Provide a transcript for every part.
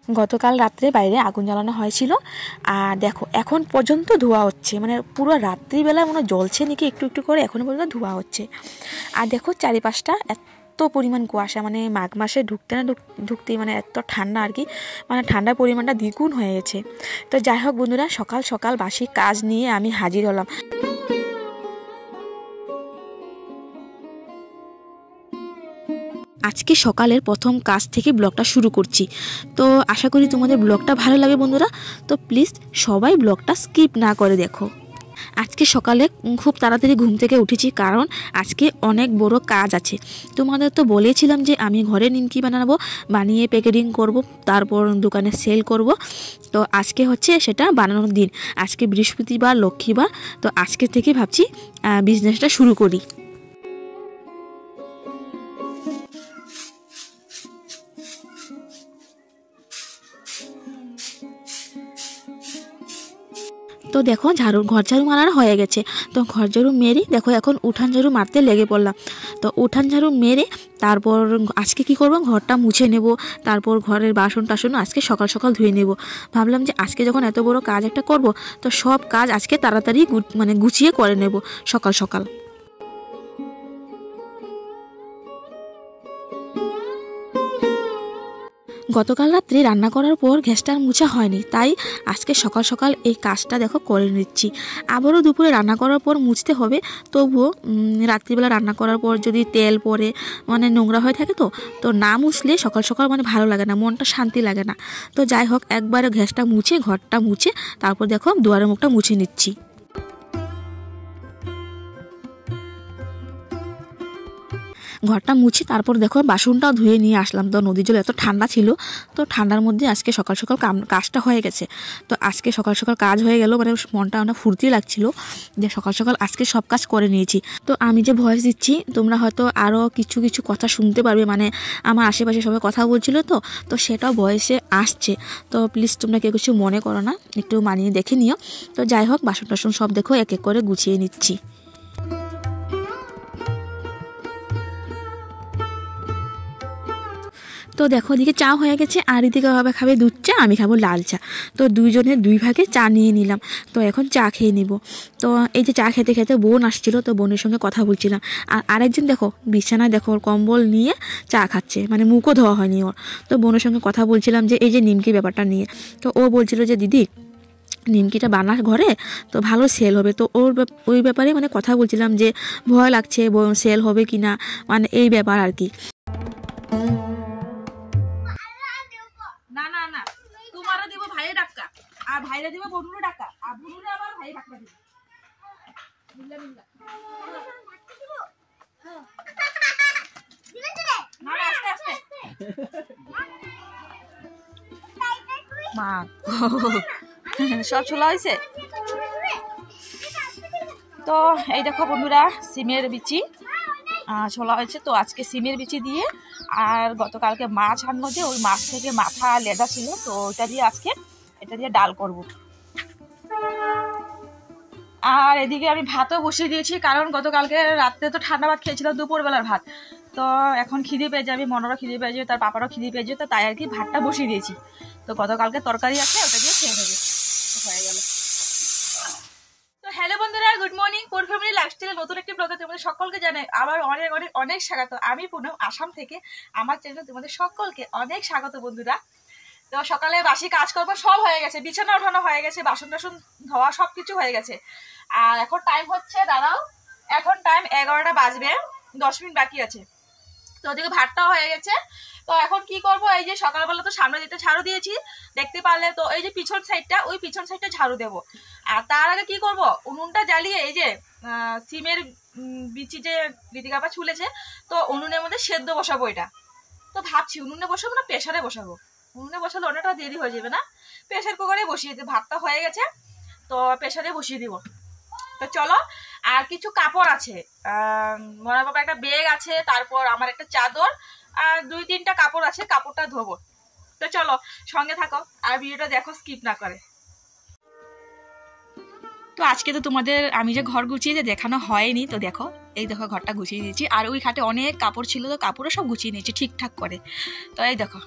গতকাল রাত্রে বাইরে আগুন জ্বালানো হয়েছিল আর দেখো এখন পর্যন্ত ধোঁয়া হচ্ছে, মানে পুরো রাত্রিবেলা মনে জ্বলছে নাকি একটু একটু করে এখনো পর্যন্ত ধোঁয়া হচ্ছে। আর দেখো চারিপাশটা এত পরিমাণ কুয়াশা, মানে মাঘ মাসে ঢুকতে না ঢুকতেই মানে এত ঠান্ডা আর কি, মানে ঠান্ডার পরিমাণটা দ্বিগুণ হয়ে গেছে। তো যাই হোক বন্ধুরা, সকাল সকাল বাসি কাজ নিয়ে আমি হাজির হলাম। আজকে সকালের প্রথম কাজ থেকে ব্লগটা শুরু করছি, তো আশা করি তোমাদের ব্লগটা ভালো লাগে বন্ধুরা। তো প্লিজ সবাই ব্লগটা স্কিপ না করে দেখো। আজকে সকালে খুব তাড়াতাড়ি ঘুম থেকে উঠেছি, কারণ আজকে অনেক বড় কাজ আছে। তোমাদের তো বলেছিলাম যে আমি ঘরে নিমকি বানাবো, বানিয়ে প্যাকেটিং করব, তারপর দোকানে সেল করব। তো আজকে হচ্ছে সেটা বানানোর দিন। আজকে বৃহস্পতিবার, লক্ষ্মীবার, তো আজকে থেকে ভাবছি বিজনেসটা শুরু করি। তো দেখো ঘর ঝাড়ু মারার হয়ে গেছে, তো ঘর ঝাড়ু মেরে দেখো এখন উঠান ঝাড়ু মারতে লেগে পড়লাম। তো উঠান ঝাড়ু মেরে তারপর আজকে কি করব, ঘরটা মুছে নেব, তারপর ঘরের বাসন টাসন আজকে সকাল সকাল ধুয়ে নেব। ভাবলাম যে আজকে যখন এত বড় কাজ একটা করব, তো সব কাজ আজকে তাড়াতাড়ি মানে গুছিয়ে করে নেব সকাল সকাল। গতকাল রাত্রে রান্না করার পর গ্যাসটা আর মুছা হয়নি, তাই আজকে সকাল সকাল এই কাজটা দেখো করে নিচ্ছি। আবারও দুপুরে রান্না করার পর মুছতে হবে, তবুও রাত্রিবেলা রান্না করার পর যদি তেল পড়ে মানে নোংরা হয়ে থাকে, তো না মুছলে সকাল সকাল মানে ভালো লাগে না, মনটা শান্তি লাগে না। তো যাই হোক, একবারে গ্যাসটা মুছে ঘরটা মুছে তারপর দেখো দুয়ারের মুখটা মুছে নিচ্ছি। ঘরটা মুছে তারপর দেখো বাসনটাও ধুয়ে নিয়ে আসলাম। তো নদীর জল এত ঠান্ডা ছিল, তো ঠান্ডার মধ্যে আজকে সকাল সকাল কাজটা হয়ে গেছে। তো আজকে সকাল সকাল কাজ হয়ে গেল, মানে মনটা অনেক ফুর্তি লাগছিল যে সকাল সকাল আজকে সব কাজ করে নিয়েছি। তো আমি যে ভয়েস দিচ্ছি তোমরা হয়তো আরও কিছু কিছু কথা শুনতে পারবে, মানে আমার আশেপাশে সবাই কথা বলছিল, তো সেটাও ভয়েসে আসছে। তো প্লিজ তোমরা কেউ কিছু মনে করো না, একটু মানিয়ে দেখে নিও। তো যাই হোক, বাসন টাসন সব দেখো এক এক করে গুছিয়ে নিচ্ছি। তো দেখো এদিকে চা হয়ে গেছে, আর এদিকে বাবা খাবে দুধ চা, আমি খাবো লাল চা। তো দুইজনের দুই ভাগে চা নিয়ে নিলাম। তো এখন চা খেয়ে নিব। তো এই যে চা খেতে খেতে বোন আসছিল, তো বোনের সঙ্গে কথা বলছিলাম। আর আরেকজন দেখো বিছানায় দেখো ওর কম্বল নিয়ে চা খাচ্ছে, মানে মুখও ধোয়া হয়নি ওর। তো বোনের সঙ্গে কথা বলছিলাম যে এই যে নিমকি ব্যাপারটা নিয়ে। তো ও বলছিল যে দিদি নিমকিটা বানাস ঘরে, তো ভালো সেল হবে। তো ওই ব্যাপারে মানে কথা বলছিলাম যে ভয় লাগছে সেল হবে কি না, মানে এই ব্যাপার আর কি। না না না, তোমারও দিব ভাইয়ের ডাক্কা, আর ভাইরা দিব বনুরে ডাক্কা, আর বনুরে আবার ভাইয়ের ডাক্কা দিব। মিল্লা মিল্লা না না, আস্তে আস্তে মা সব ছোলা হয়েছে। তো এই দেখো বন্ধুরা, সিমের বিচি ছোলা হয়েছে। তো আজকে সিমের বিচি দিয়ে, আর গতকালকে মাছ আনলো যে ওই মাছ থেকে মাথা লেজা ছিল, তো ওইটা দিয়ে আজকে এটা দিয়ে ডাল করব। আর এদিকে আমি ভাতও বসিয়ে দিয়েছি, কারণ গতকালকে রাত্রে তো ঠান্ডা ভাত খেয়েছিলাম, দুপুরবেলার ভাত। তো এখন খিদে পেয়ে যাবে, মনেরও খিদে পেয়ে যাবে, তার পাপারও খিদে পেয়ে যাবে, তো তাই আর কি ভাতটা বসিয়ে দিয়েছি। তো গতকালকে তরকারি আছে, ওটা দিয়ে খেয়ে নেবে, হয়ে গেল। তো হ্যালো বন্ধুরা, গুড মর্নিং। পোর ফ্যামিলি লাইফস্টাইলের নতুন একটি ব্লগে তোমাদের সকলকে জানাই আবার অনেক অনেক অনেক স্বাগত। আমি পুনম, আসাম থেকে। আমার চ্যানেলে তোমাদের সকলকে অনেক স্বাগত বন্ধুরা। তো সকালে বাসি কাজ করবো, সব হয়ে গেছে, বিছানা ওঠানো হয়ে গেছে, বাসন টাসন ধোয়া সব কিছু হয়ে গেছে। আর এখন টাইম হচ্ছে, দাঁড়াও, এখন টাইম 11টা বাজবে, 10 মিনিট বাকি আছে। তো ওদিকে ভাতটাও হয়ে গেছে। তো এখন কি করব, এই যে সকালবেলা তো সামনে দিকটা ঝাড়ু দিয়েছি দেখতে পারলে, তো এই যে পিছন সাইডটা, ওই পিছন সাইডটা ঝাড়ু দেবো। আর তার আগে কি করব, উনুনটা জ্বালিয়ে এই যে সিমের বিচি যে দিদিকাপা ছুলেছে, তো উনুনের মধ্যে সেদ্ধ বসাবো এটা। তো ভাবছি উনুনে বসাবো না প্রেসারে বসাবো। উনুনে বসালে অনেকটা দেরি হয়ে যাবে না, প্রেসার কুকারে বসিয়ে দিই। ভাতটা হয়ে গেছে, তো প্রেসারে বসিয়ে দিব। তো চলো, আর কিছু কাপড় আছে, মনে বাবা একটা ব্যাগ আছে, তারপর আমার একটা চাদর, আর 2-3টা কাপড় আছে, কাপড়টা ধোবো। তো চলো সঙ্গে থাকো আর ভিডিওটা দেখো, স্কিপ না করে। তো আজকে তো তোমাদের আমি যে ঘর গুছিয়ে যে দেখানো হয়নি, তো দেখো এই দেখো ঘরটা গুছিয়ে দিয়েছি। আর ওই খাটে অনেক কাপড় ছিল, তো কাপড়ও সব গুছিয়ে নিয়েছি ঠিকঠাক করে। তো এই দেখো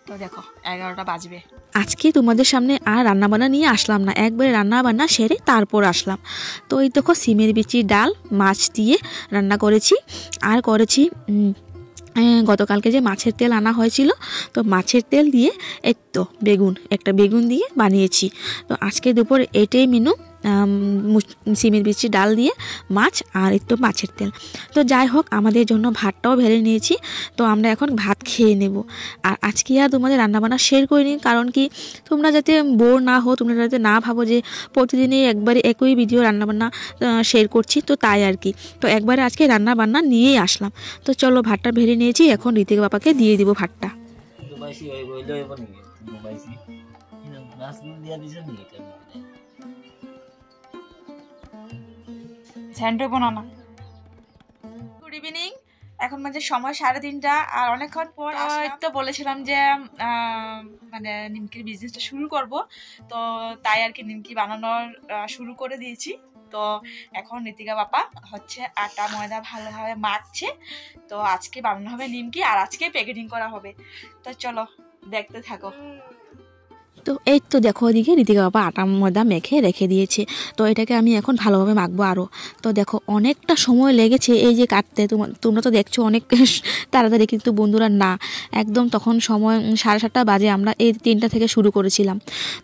তো দেখো 11টা বাজবে। আজকে তোমাদের সামনে আর রান্নাবান্না নিয়ে আসলাম না, একবারে রান্নাবান্না সেরে তারপর আসলাম। তো এই দেখো সিমের বিচি ডাল মাছ দিয়ে রান্না করেছি, আর করেছি গতকালকে যে মাছের তেল আনা হয়েছিল, তো মাছের তেল দিয়ে এই তো একটা বেগুন দিয়ে বানিয়েছি। তো আজকে দুপুর এটাই মেনু, সিমের বিচি ডাল দিয়ে মাছ আর একটু মাছের তেল। তো যাই হোক, আমাদের জন্য ভাতটাও ভেড়ে নিয়েছি, তো আমরা এখন ভাত খেয়ে নেব। আর আজকে আর তোমাদের রান্নাবান্না শেয়ার করিনি, কারণ কি তোমরা যাতে বোর না হো, তোমরা যাতে না ভাবো যে প্রতিদিনই একবারে একই ভিডিও রান্নাবান্না শেয়ার করছি, তো তাই আর কি। তো একবারে আজকে রান্নাবান্না নিয়েই আসলাম। তো চলো ভাতটা ভেড়ে নিয়েছি, এখন ঋতিক বাবাকে দিয়ে দিব ভাতটা। স্যান্ডউইচ বানানো। গুড ইভিনিং, এখন মাঝে সময় 3:30, আর অনেকক্ষণ পর তো বলেছিলাম যে মানে নিমকির বিজনেসটা শুরু করব, তো তাই আর কি নিমকি বানানোর শুরু করে দিয়েছি। তো এখন ঋতিকা বাবা হচ্ছে আটা ময়দা ভালোভাবে মাখছে, তো আজকে বানানো হবে নিমকি আর আজকে প্যাকেটিং করা হবে। তো চলো দেখতে থাকো। তো এই তো দেখো ওদিকে ঋতিকা বাবা আটা ময়দা মেখে রেখে দিয়েছে, তো এটাকে আমি এখন ভালোভাবে মাখবো আরও। তো দেখো অনেকটা সময় লেগেছে এই যে কাটতে, তোমরা তো দেখছো অনেক তাড়াতাড়ি, কিন্তু বন্ধুরা না, একদম তখন সময় 7:30 বাজে, আমরা এই 3টা থেকে শুরু করেছিলাম।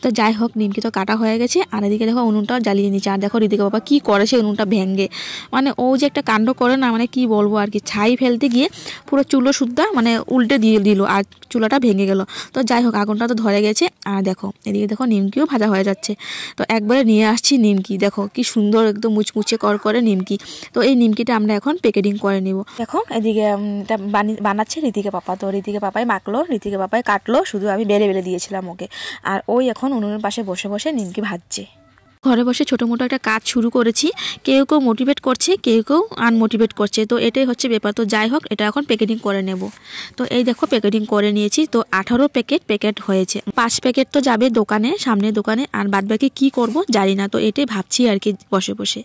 তো যাই হোক, নিমকি তো কাটা হয়ে গেছে, আর এদিকে দেখো উনুনটাও জ্বালিয়ে নিচ্ছে। আর দেখো ঋতিকা বাবা কী করেছে উনুনটা ভেঙে, মানে ও যে একটা কাণ্ড করে না, মানে কি বলবো আর কি, ছাই ফেলতে গিয়ে পুরো চুলো সুদ্ধা মানে উল্টে দিয়ে দিল, আর চুলাটা ভেঙে গেল। তো যাই হোক, আগুনটা তো ধরে গেছে। আর দেখো এদিকে দেখো নিমকিও ভাজা হয়ে যাচ্ছে। তো একবারে নিয়ে আসছি নিমকি, দেখো কি সুন্দর একদম মুচমুচে করে নিমকি। তো এই নিমকিটা আমরা এখন প্যাকেটিং করে নিব। দেখো এদিকে বানাচ্ছে ঋতিকা পাপা, তো ঋতিকা পাপাই মাখলো, ঋতিকা পাপাই কাটলো, শুধু আমি বেলে দিয়েছিলাম ওকে। আর ওই এখন উনুনের পাশে বসে বসে নিমকি ভাজছে। ঘরে বসে ছোটো মোটো একটা কাজ শুরু করেছি, কেউ কেউ মোটিভেট করছে, কেউ কেউ আনমোটিভেট করছে, তো এটাই হচ্ছে ব্যাপার। তো যাই হোক, এটা এখন প্যাকেটিং করে নেব। তো এই দেখো প্যাকেটিং করে নিয়েছি, তো 18 প্যাকেট হয়েছে। 5 প্যাকেট তো যাবে দোকানে, সামনের দোকানে, আর বাদবাকি কি করব জানি না। তো এটাই ভাবছি আর কি বসে বসে।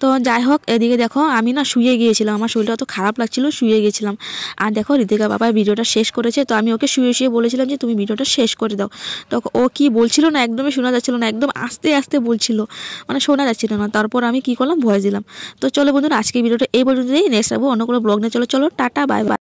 তো যাই হোক, এদিকে দেখো আমি না শুয়ে গিয়েছিলাম, আমার শরীরটা অত খারাপ লাগছিল, শুয়ে গিয়েছিলাম। আর দেখো ঋতিকা বাবা ভিডিওটা শেষ করেছে, তো আমি ওকে শুয়ে শুয়ে বলেছিলাম যে তুমি ভিডিওটা শেষ করে দাও। তো ও কি বলছিল না, একদমই শোনা যাচ্ছিল না, একদম আস্তে আস্তে বলছিল, মানে শোনা যাচ্ছিল না। তারপর আমি কি করলাম, ভয়েস দিলাম। তো চলো বন্ধুরা, আজকে ভিডিওটা এই পর্যন্তই, নেক্সট আসবো অন্য কোনো ব্লগ নিয়ে। চলো টাটা, বাই বাই।